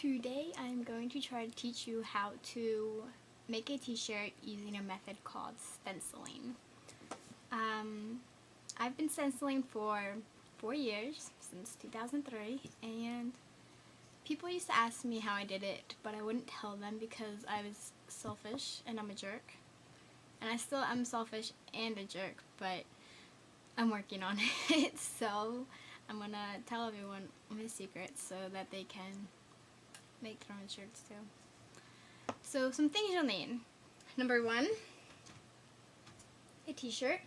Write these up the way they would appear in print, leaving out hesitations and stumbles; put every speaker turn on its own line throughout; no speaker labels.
Today I'm going to try to teach you how to make a t-shirt using a method called stenciling. I've been stenciling for 4 years, since 2003, and people used to ask me how I did it, but I wouldn't tell them because I was selfish and I'm a jerk. And I still am selfish and a jerk, but I'm working on it, so I'm gonna tell everyone my secrets so that they can make their own shirts too. So some things you'll need. Number 1, a t-shirt,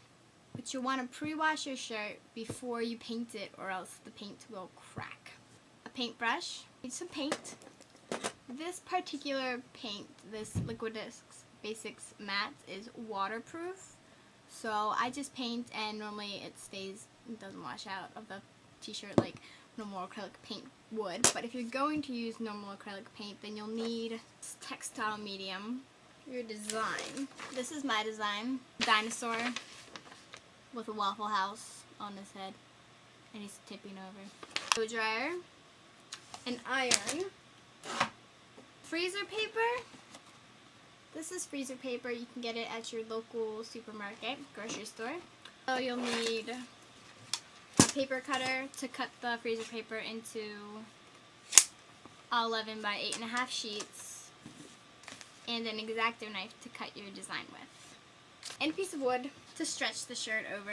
but you'll want to pre-wash your shirt before you paint it or else the paint will crack. A paintbrush, need some paint. This particular paint, this Liquid Basics matte, is waterproof, so I just paint and normally it doesn't wash out of the t-shirt like normal acrylic paint would. But if you're going to use normal acrylic paint, then you'll need textile medium. Your design. This is my design. Dinosaur with a Waffle House on his head and he's tipping over. Blow dryer, an iron, freezer paper. This is freezer paper. You can get it at your local supermarket, grocery store. So you'll need a paper cutter to cut the freezer paper into 11 by 8.5 sheets, and an X-Acto knife to cut your design with, and a piece of wood to stretch the shirt over,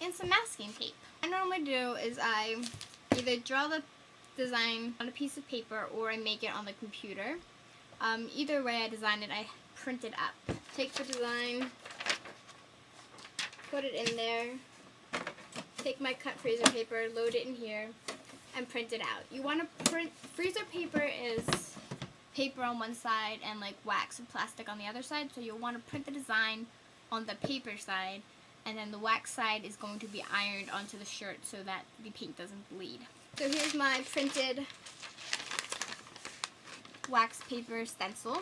and some masking tape. What I normally do is I either draw the design on a piece of paper or I make it on the computer. Either way I design it, I print it up. Take the design, put it in there, take my cut freezer paper, load it in here, and print it out. You want to print, freezer paper is paper on one side and like wax and plastic on the other side, so you'll want to print the design on the paper side, and then the wax side is going to be ironed onto the shirt so that the paint doesn't bleed. So here's my printed wax paper stencil.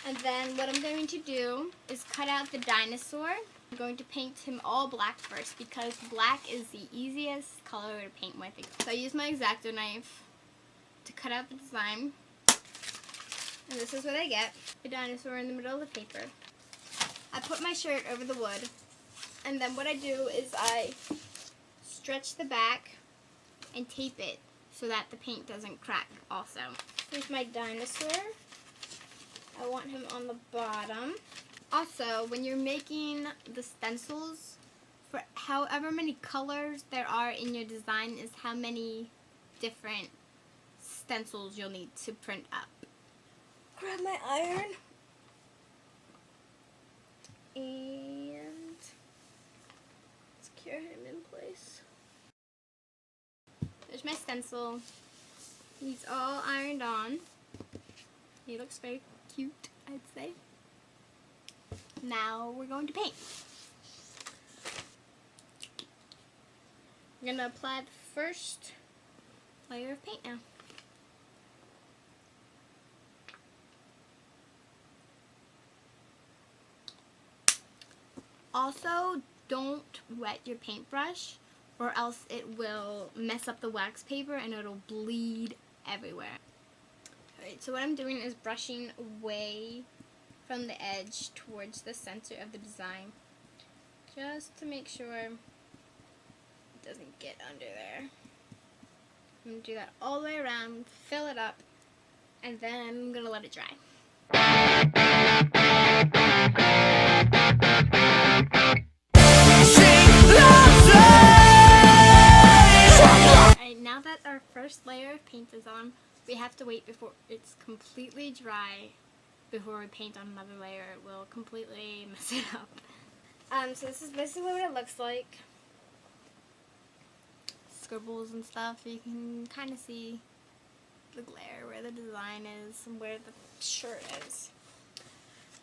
And then what I'm going to do is cut out the dinosaur. I'm going to paint him all black first because black is the easiest color to paint with. So I use my X-Acto knife to cut out the design. And this is what I get. A dinosaur in the middle of the paper. I put my shirt over the wood. And then what I do is I stretch the back and tape it so that the paint doesn't crack also. Here's my dinosaur. I want him on the bottom. Also, when you're making the stencils, for however many colors there are in your design is how many different stencils you'll need to print up. Grab my iron and secure him in place. There's my stencil. He's all ironed on. He looks very cute, I'd say. Now we're going to paint. I'm going to apply the first layer of paint now. Also, don't wet your paintbrush or else it will mess up the wax paper and it'll bleed everywhere. Alright, so what I'm doing is brushing away from the edge towards the center of the design, just to make sure it doesn't get under there. I'm going to do that all the way around, fill it up, and then I'm going to let it dry. Alright, now that our first layer of paint is on, we have to wait before it's completely dry before we paint on another layer. It will completely mess it up. So this is basically what it looks like. Scribbles and stuff. You can kind of see the glare where the design is and where the shirt is.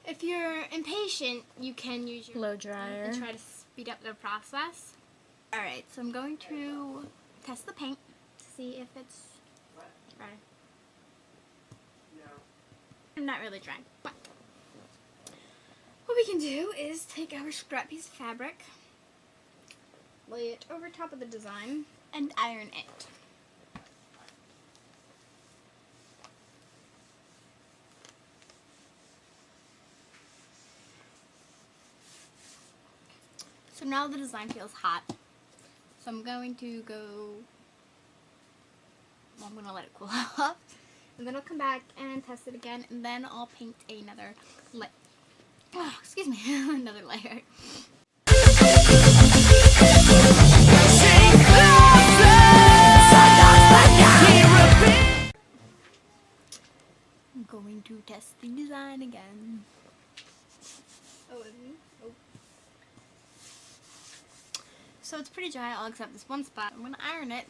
If you're impatient, you can use your blow dryer and try to speed up the process. Alright, so I'm going to test the paint to see if it's dry. Not really dry, but what we can do is take our scrap piece of fabric, lay it over top of the design, and iron it. now the design feels hot. So I'm going to go, well, I'm going to let it cool off. And then I'll come back and test it again. And then I'll paint another layer. Oh, excuse me, another layer. I'm going to test the design again. Oh. So it's pretty dry, all except this one spot. I'm going to iron it.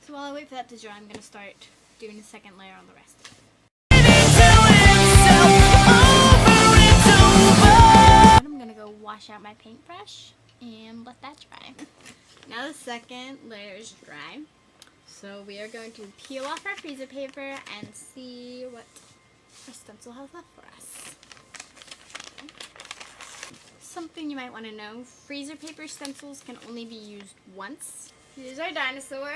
So while I wait for that to dry, I'm going to start doing the second layer on the rest. I'm going to go wash out my paintbrush and let that dry. Now the second layer is dry. So we are going to peel off our freezer paper and see what our stencil has left for us. Something you might want to know, freezer paper stencils can only be used once. Here's our dinosaur.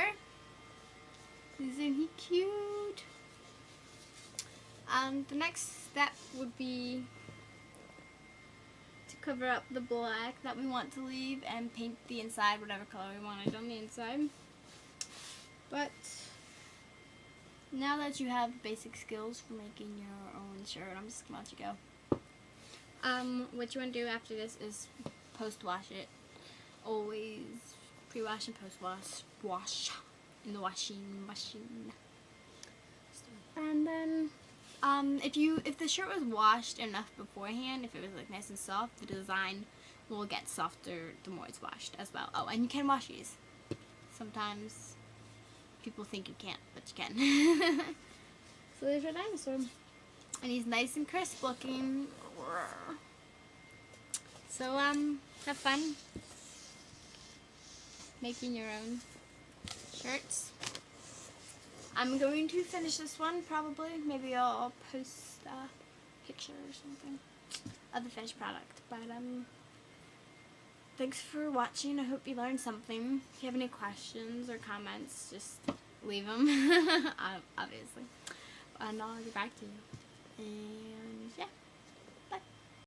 Isn't he cute? The next step would be to cover up the black that we want to leave and paint the inside whatever color we wanted on the inside. But now that you have basic skills for making your own shirt, I'm just gonna let you go. What you want to do after this is post-wash it. Always pre-wash and post-wash. Wash in the washing machine. And then, if the shirt was washed enough beforehand, if it was like nice and soft, the design will get softer the more it's washed as well. Oh, and you can wash these. Sometimes people think you can't, but you can. So there's your dinosaur. And he's nice and crisp looking. So, have fun making your own shirts. I'm going to finish this one probably. Maybe I'll post a picture or something of the finished product. But thanks for watching. I hope you learned something. If you have any questions or comments, just leave them, obviously. And I'll get back to you. And